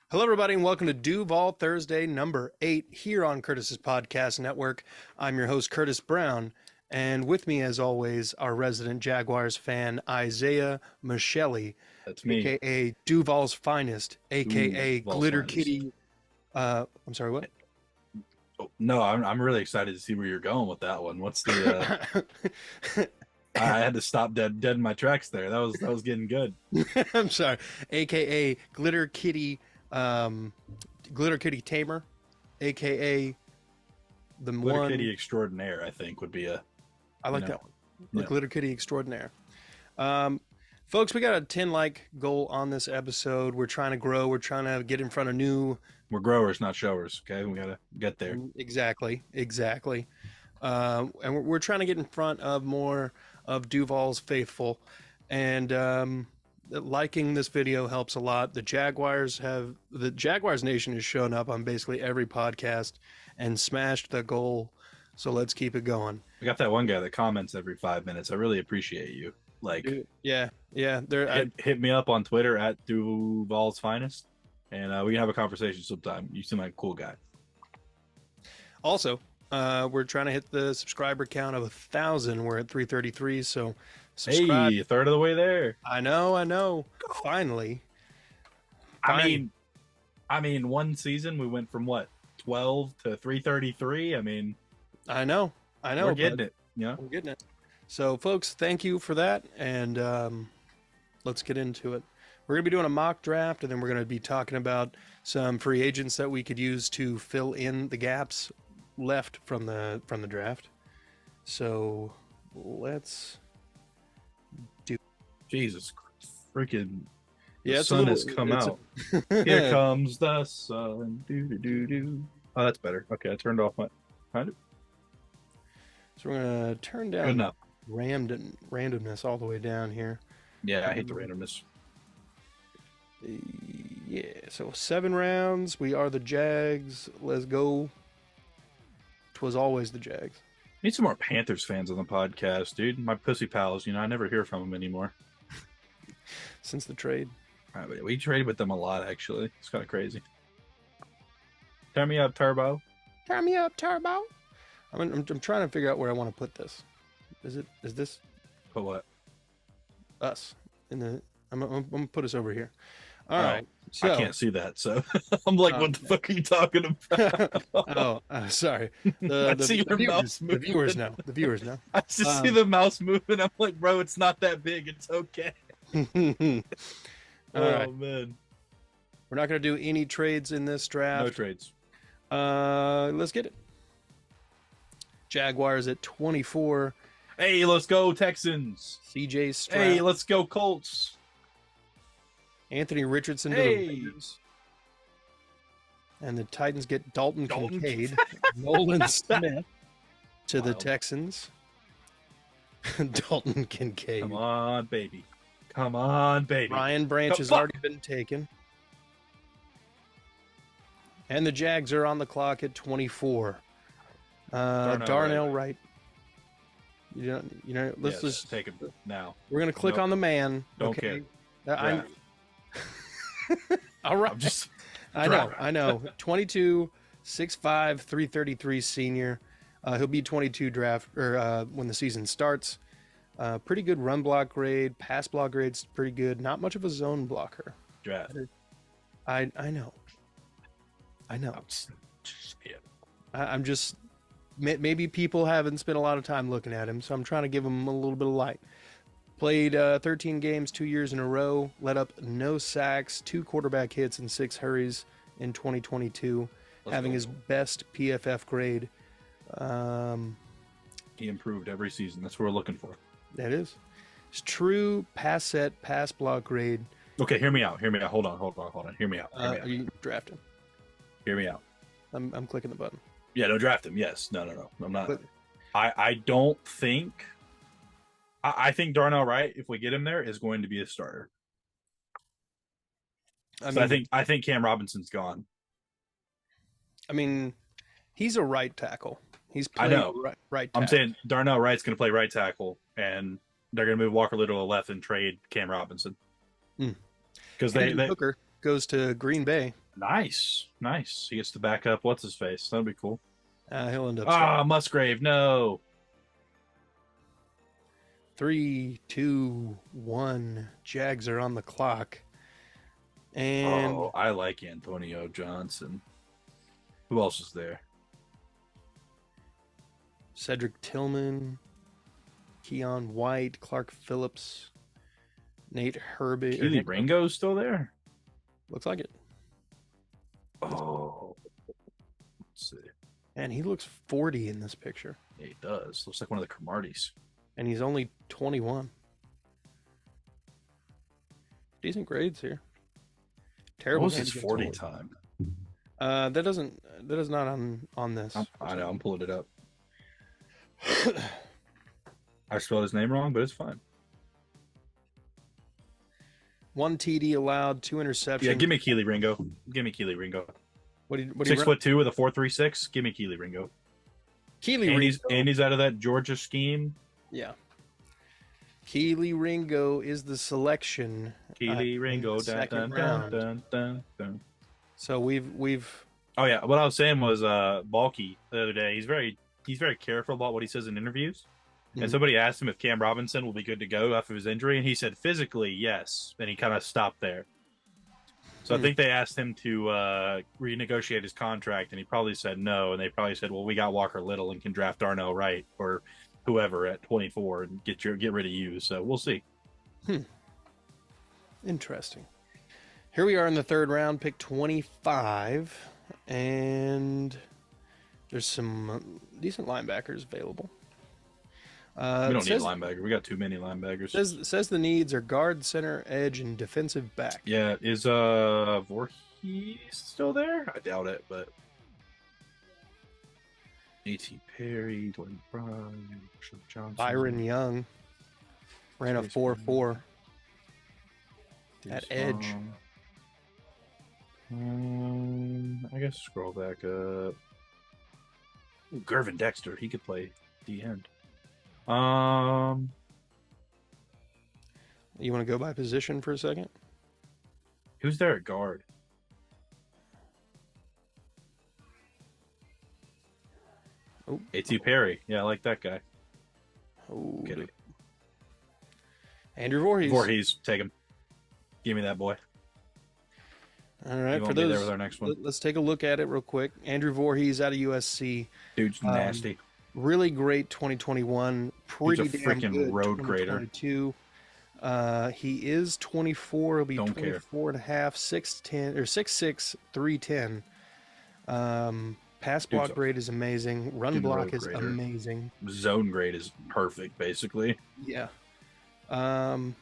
Hello, everybody, and welcome to Duval Thursday number 8 here on Curtis's Podcast Network. I'm your host, Curtis Brown, and with me, as always, our resident Jaguars fan, Isaiah Michelli, That's me. aka Duval's finest, aka Duval's Glitter finest. Kitty. I'm sorry, what? Oh, no, I'm really excited to see where you're going with that one. What's the? I had to stop dead in my tracks there. That was getting good. I'm sorry, aka Glitter Kitty, Glitter Kitty Tamer, aka the Glitter one. Kitty Extraordinaire, I think, would be a. I like that one. The Yeah. Glitter Kitty Extraordinaire. Folks, we got a 10 like goal on this episode. We're trying to grow. We're trying to get in front of new. We're growers, not showers. Okay, we gotta get there. Exactly. And we're trying to get in front of more of Duval's faithful. And liking this video helps a lot. The Jaguars Nation has shown up on basically every podcast and smashed the goal. So let's keep it going. We got that one guy that comments every 5 minutes. I really appreciate you. Like, Dude, yeah. hit me up on Twitter at Duval's finest, and we can have a conversation sometime. You seem like a cool guy. Also, we're trying to hit the subscriber count of 1,000. We're at 333, so subscribe. Hey, a third of the way there. I know. Finally. I mean, one season we went from what 12 to 333. I mean, I know. we're getting it. Yeah, We're getting it. So, folks, thank you for that, and let's get into it. We're going to be doing a mock draft, and then we're going to be talking about some free agents that we could use to fill in the gaps left from the draft. So, let's do. Jesus, freaking! The Yeah, it's sun a little, has come it's out. Here comes the sun. Do do do do. Oh, that's better. Okay, I turned off my. So we're gonna turn Good down enough. randomness all the way down here. Yeah, I hate the randomness. Yeah, so 7 rounds. We are the Jags. Let's go. 'Twas always the Jags. Need some more Panthers fans on the podcast, dude. My pussy pals. You know, I never hear from them anymore. Since the trade. We traded with them a lot, actually. It's kind of crazy. Turn me up, Turbo. Turn me up, Turbo. I'm trying to figure out where I want to put this. Is this Put what? us in the? I'm gonna put us over here. All right. So, I can't see that, so I'm like, what the fuck are you talking about? Sorry. I see your mouse The moving. viewers know. The viewers know. I just see the mouse moving. I'm like, bro, it's not that big. It's okay. All right. Man. We're not gonna do any trades in this draft. No trades. Let's get it. Jaguars at 24. Hey, let's go Texans. CJ Stroud. Hey, let's go Colts. Anthony Richardson to Hey. the Raiders. And the Titans get Dalton Dalton. Kincaid. Nolan Smith to the Wild. Texans. Dalton Kincaid. Come on, baby. Come on, baby. Ryan Branch Oh, has fuck. already been taken. And the Jags are on the clock at 24. Darnell Wright. You know, let's Yes, just take him now. we're gonna click Nope. on the man. Don't okay. care. All right. I'm just. I know. 22, 6'5", 333 senior. He'll be 22 draft or when the season starts. Pretty good run block grade, pass block grade's pretty good. Not much of a zone blocker. Draft. I know. I'm I'm just maybe people haven't spent a lot of time looking at him, so I'm trying to give him a little bit of light. Played 13 games 2 years in a row, let up no sacks, 2 quarterback hits, and 6 hurries in 2022, having his best PFF grade. He improved every season. That's what we're looking for. That is. His true pass set, pass block grade. Okay, hear me out. Hold on. Hear me out. You draft him. Hear me out. I'm clicking the button. Yeah, no, draft him. Yes. No. I'm not. But- I don't think. I think Darnell Wright, if we get him there, is going to be a starter. I think Cam Robinson's gone. I mean, he's a right tackle. He's I playing know. right tackle. I'm saying Darnell Wright's going to play right tackle, and they're going to move Walker Little to left and trade Cam Robinson. Because Hooker goes to Green Bay. Nice. He gets to back up. What's his face? That'd be cool. He'll end up Ah, Musgrave. No. 3, 2, 1. Jags are on the clock. And Oh, I like Antonio Johnson. Who else is there? Cedric Tillman, Keon White, Clark Phillips, Nate Herbig. Keely Ringo's still there? Looks like it. Oh, let's see. And he looks 40 in this picture. Yeah, he does. Looks like one of the Cromarties. And he's only 21. Decent grades here. Terrible. What was his 40 time? That is not on this. I know, I'm pulling it up. I spelled his name wrong, but it's fine. 1 TD allowed, 2 interceptions. Yeah, give me Keely Ringo. What 6'2" with a 4.36. Give me Keely Ringo. And he's out of that Georgia scheme. Yeah. Keely Ringo is the selection. Keely Ringo. Second round. So we've. Oh yeah, what I was saying was Balky the other day. He's very careful about what he says in interviews. Mm-hmm. And somebody asked him if Cam Robinson will be good to go after his injury, and he said physically yes. And he kind of stopped there. So I think they asked him to renegotiate his contract, and he probably said no. And they probably said, "Well, we got Walker Little and can draft Darnell Wright or whoever at 24 and get rid of you." So we'll see. Interesting. Here we are in the third round, pick 25, and there's some decent linebackers available. We don't need linebacker. We got too many linebackers. Says the needs are guard, center, edge, and defensive back. Yeah, is Voorhees still there? I doubt it, but A.T. Perry, Dwayne Bryan, Johnson, Byron Young ran a 4.4 at edge. I guess scroll back up. Ooh, Gervin Dexter, he could play the end. You want to go by position for a second? Who's there at guard? Oh, A.T. Perry. Yeah, I like that guy. Oh, get it. Andrew Voorhees. Voorhees, take him. Give me that boy. All right, for those, there with our next one. Let's take a look at it real quick. Andrew Voorhees out of USC. Dude's nasty. Really great 2021. Pretty He's a freaking good road grader. He is 24. He'll be 24 and a half, 6'10 or 6'6", 310. Pass block grade is amazing. Run block is amazing. Zone grade is perfect, basically. Yeah. And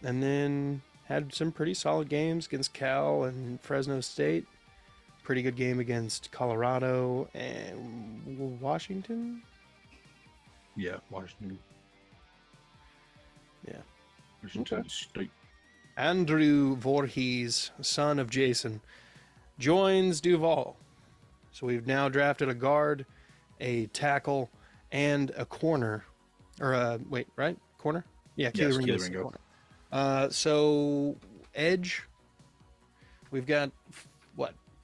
then had some pretty solid games against Cal and Fresno State. Pretty good game against Colorado and Washington. Yeah, Washington. Yeah. Washington State. Andrew Voorhees, son of Jason, joins DUUUVAL. So we've now drafted a guard, a tackle, and a corner. Or corner? Yeah, Keely Ringo. So edge. We've got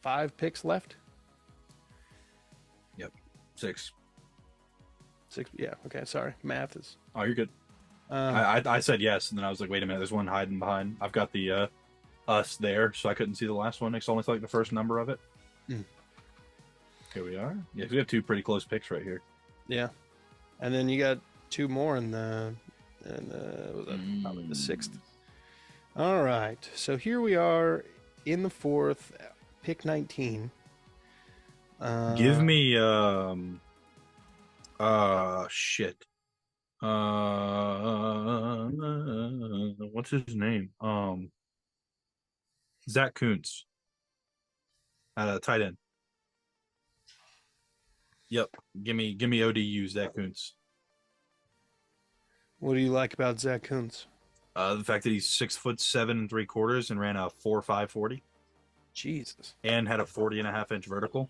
5 picks left? Yep. 6. Yeah, okay, sorry. Math is... Oh, you're good. I said yes, and then I was like, wait a minute, there's one hiding behind. I've got the us there, so I couldn't see the last one. It's only like the first number of it. Here we are. Yeah, we have 2 pretty close picks right here. Yeah. And then you got 2 more in the probably the 6th. All right, so here we are in the 4th, pick 19. Give me shit. What's his name? Zach Kuntz. Tight end. Yep. Give me ODU, Zach Kuntz. What do you like about Zach Kuntz? The fact that he's 6'7" 3/4" and ran a 4.5 40. Jesus. And had a 40.5-inch vertical.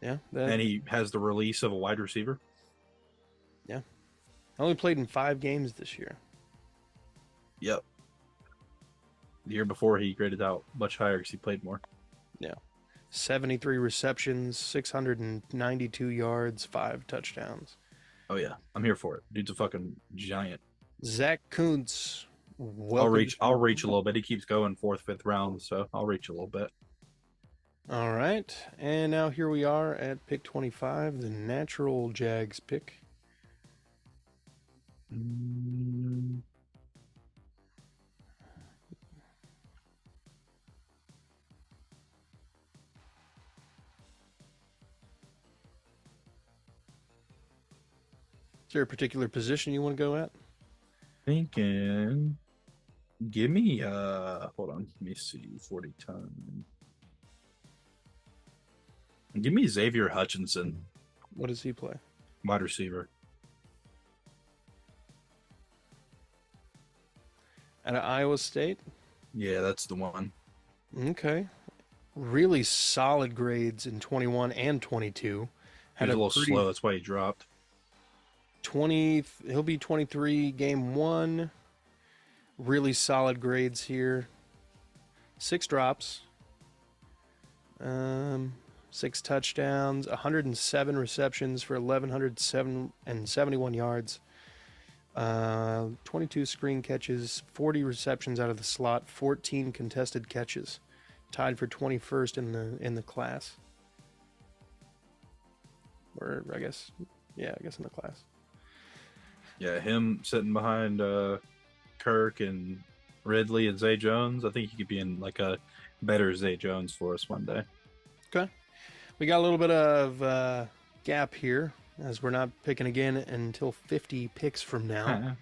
Yeah. And he has the release of a wide receiver. Yeah. I only played in 5 games this year. Yep. The year before, he graded out much higher because he played more. Yeah. 73 receptions, 692 yards, 5 touchdowns. Oh yeah, I'm here for it. Dude's a fucking giant. Zach Kuntz, I'll welcome. reach. I'll reach a little bit. He keeps going fourth, fifth round, so I'll reach a little bit. All right. And now here we are at pick 25, the natural Jags pick. Is there a particular position you want to go at? Thinking. Give me. Hold on. Let me see. 40 ton. Give me Xavier Hutchinson, What does he play? wide receiver. Out of Iowa State? Yeah, that's the one. Okay. Really solid grades in 21 and 22. He Had was a little pretty slow. That's why he dropped. 20. He'll be 23 game 1. Really solid grades here. 6 drops. 6 touchdowns, 107 receptions for 1,171 yards. 22 screen catches, 40 receptions out of the slot, 14 contested catches, tied for 21st in the class. Or I guess in the class. Yeah, him sitting behind Kirk and Ridley and Zay Jones. I think he could be in like a better Zay Jones for us one day. Okay. We got a little bit of gap here as we're not picking again until 50 picks from now.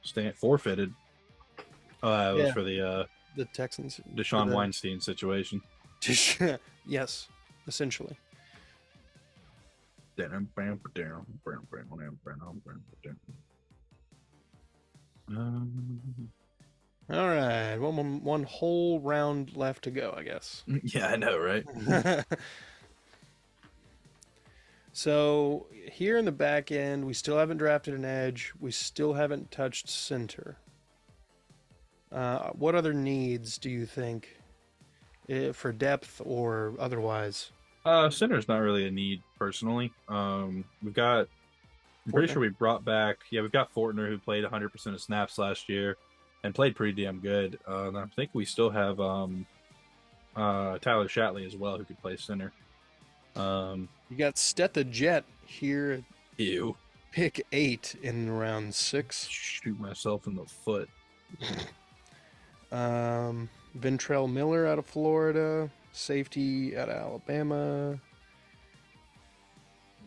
Stand forfeited. Oh, it was Yeah. for the Texans. Deshaun Weinstein situation. Yes, essentially. All right, one whole round left to go, I guess. Yeah, I know, right? So here in the back end, we still haven't drafted an edge. We still haven't touched center. What other needs do you think for depth or otherwise? Center's not really a need personally. We've got. I'm pretty sure we brought back. Yeah, we've got Fortner who played 100% of snaps last year and played pretty damn good. I think we still have Tyler Shatley as well who could play center. You got Stetha Jet here. Ew. Pick 8 in round 6. Shoot myself in the foot. Ventrell Miller out of Florida. Safety out of Alabama.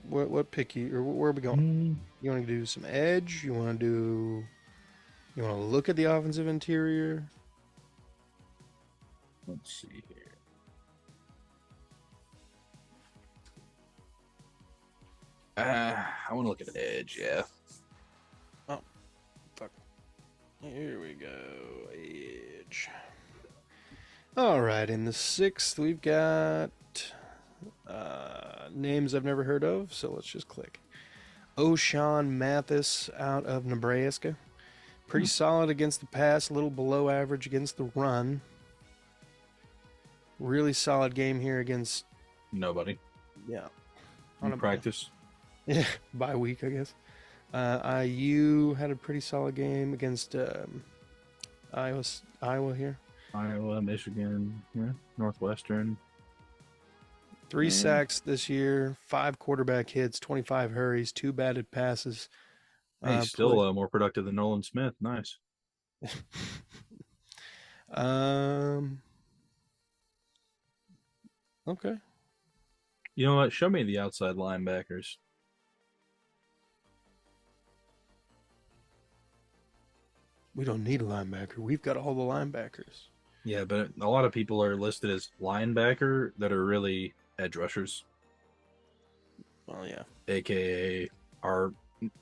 What pick or where are we going? You want to do some edge? You want to look at the offensive interior? Let's see here. I want to look at edge, yeah. Oh, fuck. Here we go. Edge. All right, in the 6th, we've got names I've never heard of, so let's just click. O'Shawn Mathis out of Nebraska. Pretty solid against the pass, a little below average against the run. Really solid game here against... Nobody. Yeah. On practice. Yeah, bye week, I guess. IU had a pretty solid game against Iowa here. Iowa, Michigan, yeah, Northwestern. 3 sacks this year, 5 quarterback hits, 25 hurries, 2 batted passes. He's still more productive than Nolan Smith. Nice. Okay. You know what? Show me the outside linebackers. We don't need a linebacker. We've got all the linebackers. Yeah, but a lot of people are listed as linebacker that are really edge rushers. Well, yeah. AKA our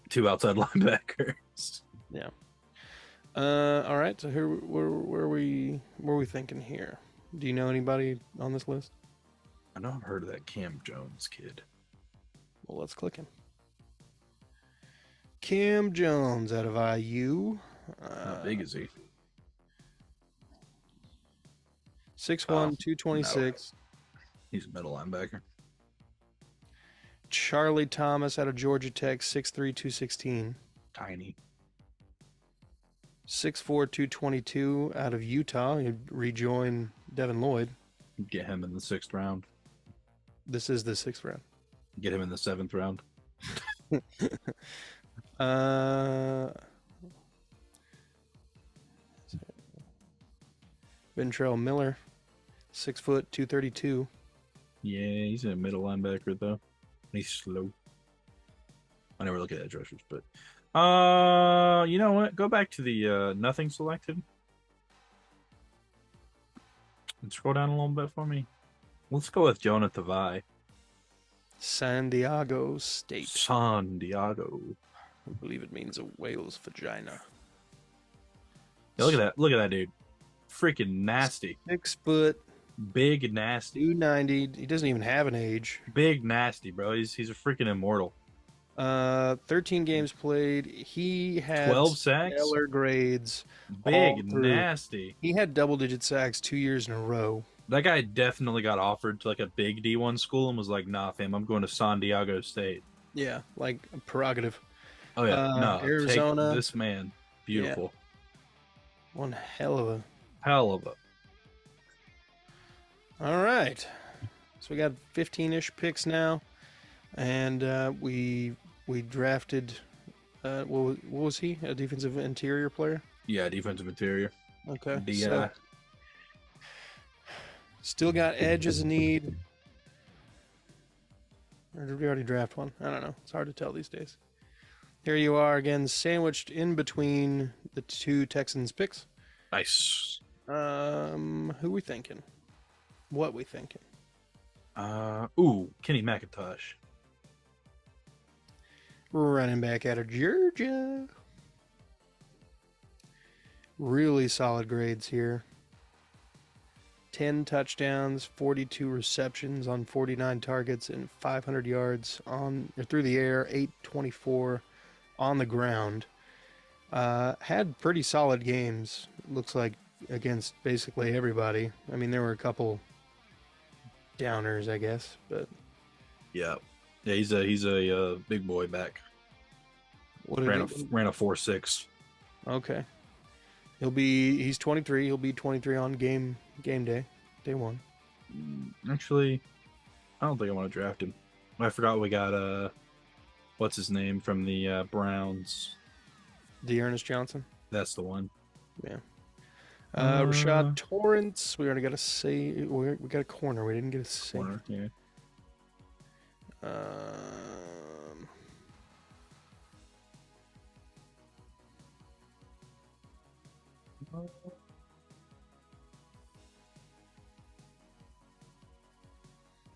2 outside linebackers. Yeah. All right. So here, where are we thinking here? Do you know anybody on this list? I know I've heard of that Cam Jones kid. Well, let's click him. Cam Jones out of IU. How big is he? 6'1", No, 226. he's a middle linebacker. Charlie Thomas out of Georgia Tech, 6'3", 216. Tiny. 6'4", 222 out of Utah. He'd rejoin Devin Lloyd. Get him in the 6th round. This is the 6th round. Get him in the 7th round. Ventrell Miller, 6 foot, 232. Yeah, he's a middle linebacker though. He's slow. I never look at edge rushers, but you know what? Go back to the nothing selected and scroll down a little bit for me. Let's go with Jonah Tavai. San Diego State. San Diego. I believe it means a whale's vagina. Yeah, look at that. Look at that dude. Freaking nasty. 6 foot, Big nasty. 290. He doesn't even have an age. Big nasty, bro. He's a freaking immortal. 13 games played. He had 12 sacks. stellar grades. Big nasty. He had double-digit sacks 2 years in a row. That guy definitely got offered to like a big D1 school and was like, "Nah, fam, I'm going to San Diego State." Yeah, like a prerogative. Oh yeah, no, Arizona. take this man, beautiful, One hell of a. hell of a. All right, so we got 15-ish picks now, and we drafted. What was he? A defensive interior player. Yeah, defensive interior. Okay. DI. So, still got edge as a need. Or did we already draft one? I don't know. It's hard to tell these days. Here you are again, sandwiched in between the two Texans picks. Nice. Who we thinking? What we thinking? Kenny McIntosh. Running back out of Georgia. Really solid grades here. 10 touchdowns, 42 receptions on 49 targets, and 500 yards on or through the air, 824 on the ground. Had pretty solid games, looks like, against basically everybody. I mean, there were a couple downers, I guess, but Yeah, he's a big boy back. what Ran a 4.6. Okay. He's 23. He'll be 23 on game day, day one. Actually, I don't think I want to draft him. I forgot we got what's his name from the Browns. Dearness Johnson. That's the one. Yeah. Rashad Torrance. We already got a say. We got a corner. We didn't get a say. Corner, yeah.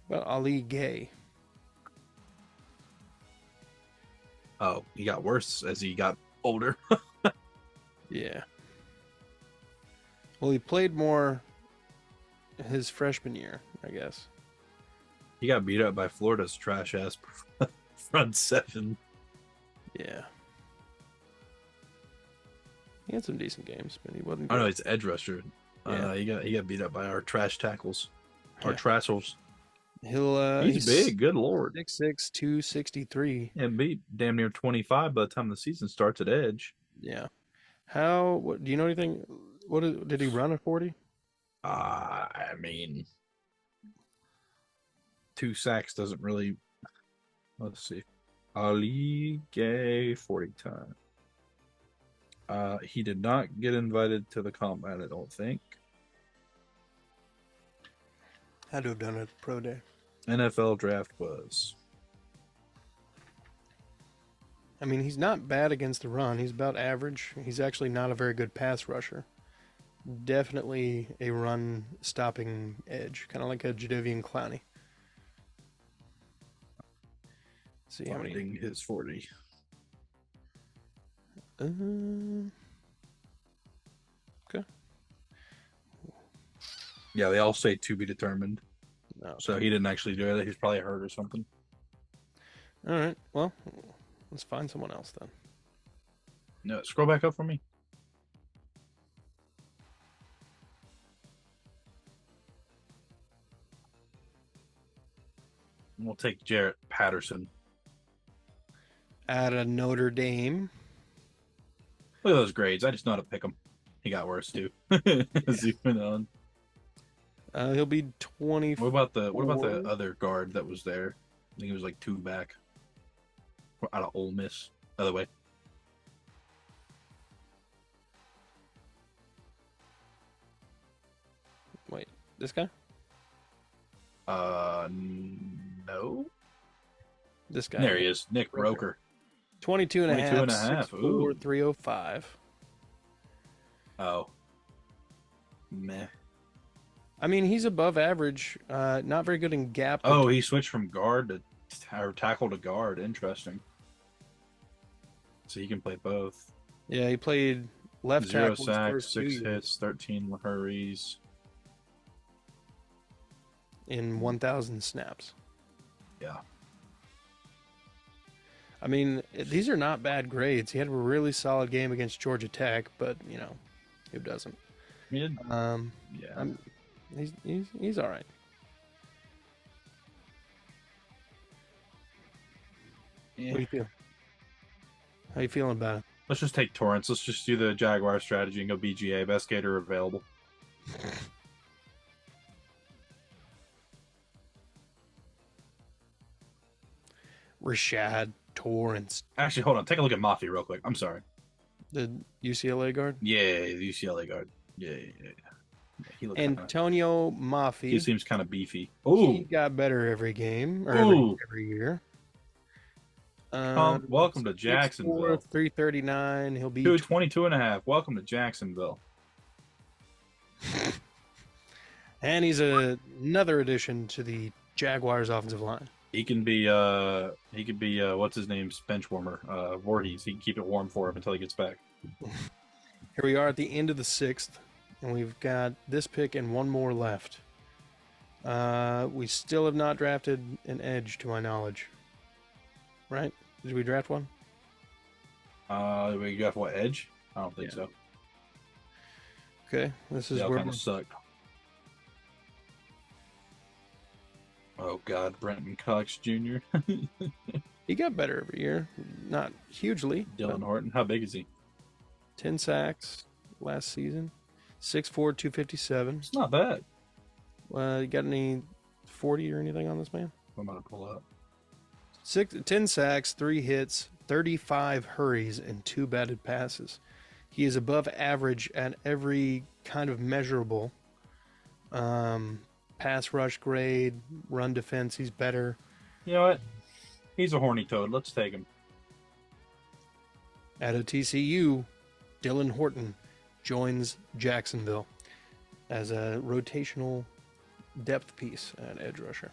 Well, Ali Gay. Oh, he got worse as he got older. Yeah. Well, he played more his freshman year, I guess. He got beat up by Florida's trash ass front seven. Yeah. He had some decent games, but he wasn't. Oh no, it's edge rusher. Yeah. He got beat up by our trash tackles, our Yeah. trassels. He's big, good lord. 6'6", 263. And beat damn near 25 by the time the season starts at edge. Yeah. What do you know anything? Did he run a 40? I mean, 2 sacks doesn't really. Let's see. Ali Gay 40 time. He did not get invited to the combine, I don't think. Had to have done it at the pro day. NFL draft was. I mean, he's not bad against the run. He's about average. He's actually not a very good pass rusher. Definitely a run-stopping edge, kind of like a Jadeveon Clowney. See how many? Finding his 40. Okay. Yeah, they all say to be determined. No. So he didn't actually do it. He's probably hurt or something. All right. Well, let's find someone else then. No, scroll back up for me. We'll take Jarrett Patterson. Out of Notre Dame. Look at those grades. I just know how to pick him. He got worse too. As he went on. He'll be 20. What about the other guard that was there? I think he was like 2 back. Out of Ole Miss. Other way. Wait, this guy? No. This guy. There he is. Nick Roker. 22 and a half. 22 and a half. 6'4", 305. Oh. Meh. I mean, he's above average. Not very good in gap. Oh, he switched from guard to tackle to guard. Interesting. So he can play both. Yeah, he played left 0 tackle. sacks, 6 hits, 13 hurries. In 1,000 snaps. Yeah. I mean, these are not bad grades. He had a really solid game against Georgia Tech, but, you know, who doesn't? Yeah. He's all right. Yeah. What do you feel? How you feeling about it? Let's just take Torrance. Let's just do the Jaguar strategy and go BGA. Best gator available. Rashad Torrance. Actually, hold on. Take a look at Mafi real quick. I'm sorry. The UCLA guard? Yeah, the UCLA guard. Yeah. He looks Antonio Mafi. He seems kind of beefy. He Ooh. got better every game, or every year. Welcome to Jacksonville. 339. He'll be 22 and a half. Welcome to Jacksonville. And he's another addition to the Jaguars offensive line. He can be what's his name's bench warmer, Voorhees. He can keep it warm for him until he gets back. Here we are at the end of the 6th, and we've got this pick and one more left. We still have not drafted an edge, to my knowledge. Right? Did we draft one? We draft what, edge? I don't think so. Okay, this is where where kind of sucked. Oh God, Brenton Cox Jr. He got better every year, not hugely. Dylan Horton, how big is he? 10 sacks last season, 6'4", 257. It's not bad. You got any 40 or anything on this man? I'm gonna pull up. 10 sacks, 3 hits, 35 hurries, and 2 batted passes. He is above average at every kind of measurable. Pass rush grade, run defense, he's better. You know what? He's a horny toad. Let's take him. At a TCU, Dylan Horton joins Jacksonville as a rotational depth piece at edge rusher.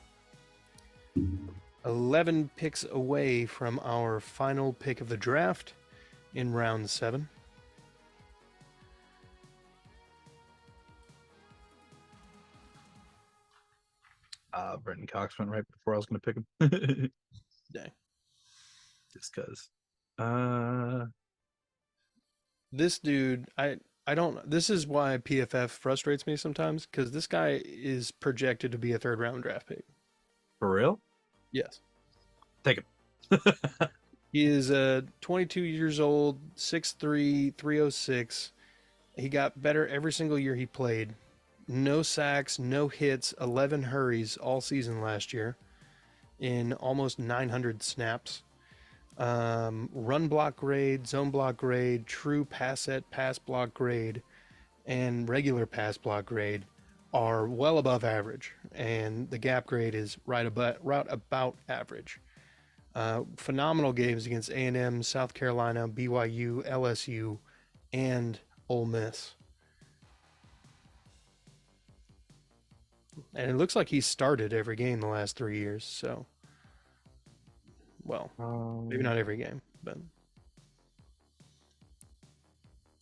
11 picks away from our final pick of the draft in round 7. Brenton Cox went right before I was going to pick him. Dang. Just because. This dude, I don't. This is why PFF frustrates me sometimes, because this guy is projected to be a 3rd round draft pick. For real? Yes. Take him. He is 22 years old, 6'3", 306. He got better every single year he played. No sacks, no hits, 11 hurries all season last year in almost 900 snaps. Run block grade, zone block grade, true pass set, pass block grade, and regular pass block grade are well above average. And the gap grade is right about average. Phenomenal games against A&M, South Carolina, BYU, LSU, and Ole Miss. And it looks like he started every game the last 3 years, so... Well, maybe not every game, but...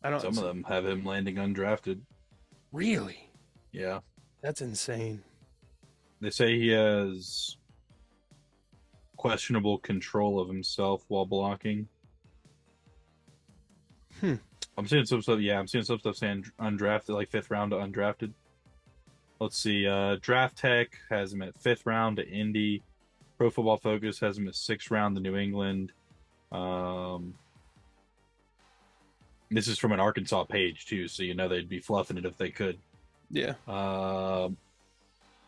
I don't... Some of them have him landing undrafted. Really? Yeah. That's insane. They say he has questionable control of himself while blocking. I'm seeing some stuff. Yeah, I'm seeing some stuff saying undrafted, like 5th round to undrafted. Let's see. Draft Tech has him at 5th round to Indy. Pro Football Focus has him as 6th round to New England. This is from an Arkansas page too, so you know they'd be fluffing it if they could. Yeah.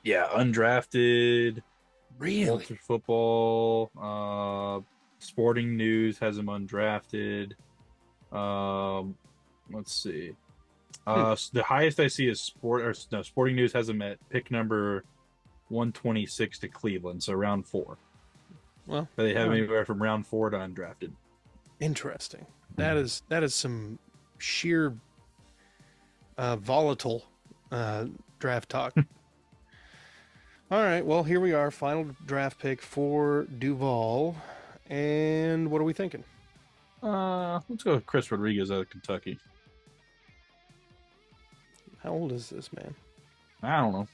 Yeah, undrafted. Really? Walter Football. Sporting News has him undrafted. Let's see. The highest I see is Sporting News has him at pick number 126 to Cleveland, so round 4. Well, but they have him anywhere from round 4 to undrafted. Interesting. That is some sheer volatile draft talk. All right, well, here we are, final draft pick for Duval. And what are we thinking? Let's go with Chris Rodriguez out of Kentucky. How old is this man? I don't know.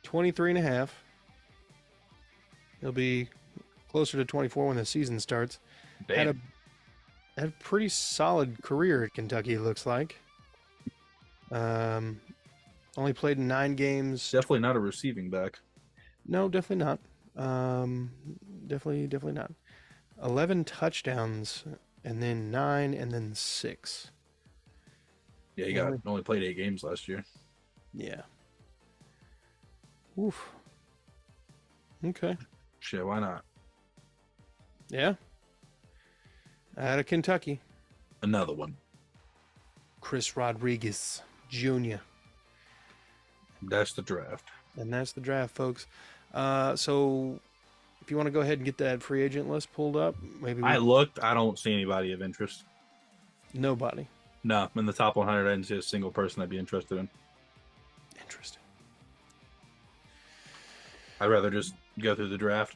23 and a half. He'll be closer to 24 when the season starts. Damn. Had a pretty solid career at Kentucky, it looks like. Only played in 9 games. Definitely not a receiving back. No, definitely not. Definitely not. 11 touchdowns, and then 9, and then 6. Yeah, he only played 8 games last year. Yeah. Oof. Okay. Shit, why not? Yeah. Out of Kentucky. Another one. Chris Rodriguez Jr. That's the draft. And that's the draft, folks. So if you want to go ahead and get that free agent list pulled up, maybe I looked. I don't see anybody of interest. Nobody. No, in the top 100, I didn't see a single person I'd be interested in. Interesting. I'd rather just go through the draft.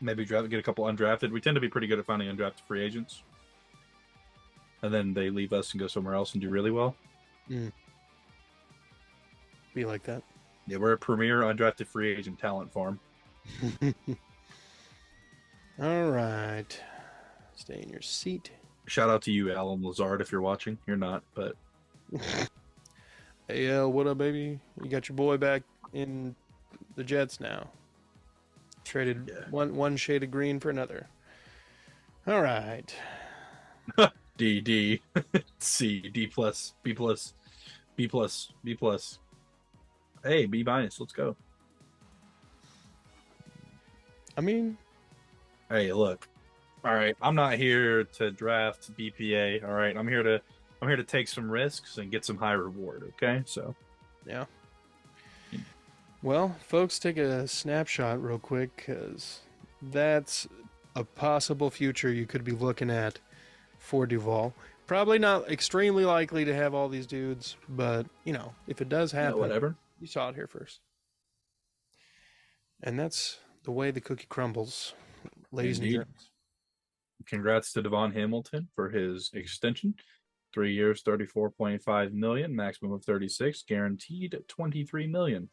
Maybe get a couple undrafted. We tend to be pretty good at finding undrafted free agents. And then they leave us and go somewhere else and do really well. Be like that. Yeah, we're a premier undrafted free agent talent farm. All right. Stay in your seat. Shout out to you, Alan Lazard, if you're watching. You're not, but... Hey, what up, baby? You got your boy back in the Jets now. Traded one shade of green for another. All right. D, C, D plus, B plus, B plus, B plus. Hey, B minus, let's go. I mean... Hey, look. All right, I'm not here to draft BPA. All right, I'm here to take some risks and get some high reward. Okay, so yeah. Well, folks, take a snapshot real quick because that's a possible future you could be looking at for Duval. Probably not extremely likely to have all these dudes, but you know, if it does happen, whatever. You saw it here first. And that's the way the cookie crumbles, ladies and gentlemen. Congrats to Devon Hamilton for his extension. 3 years, $34.5 million, maximum of 36, guaranteed $23 million.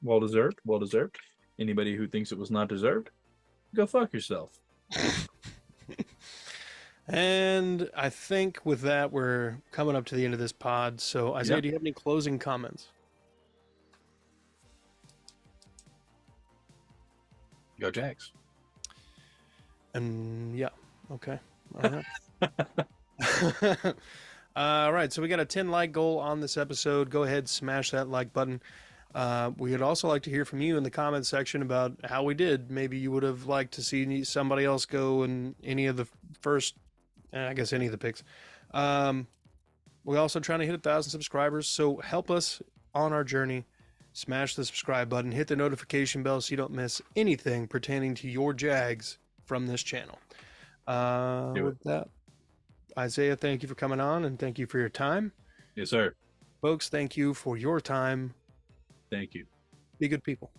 Well deserved, well deserved. Anybody who thinks it was not deserved, go fuck yourself. And I think with that, we're coming up to the end of this pod. So, Isaiah, do you have any closing comments? Go Jags. And yeah, okay. All right. All right, so we got a 10 like goal on this episode. Go ahead, smash that like button. We would also like to hear from you in the comments section about how we did. Maybe you would have liked to see somebody else go in any of the first, I guess any of the picks. We're also trying to hit 1,000 subscribers, so help us on our journey. Smash the subscribe button, hit the notification bell so you don't miss anything pertaining to your Jags from this channel. With that, Isaiah, thank you for coming on and thank you for your time. Yes, sir. Folks, thank you for your time. Thank you. Be good people.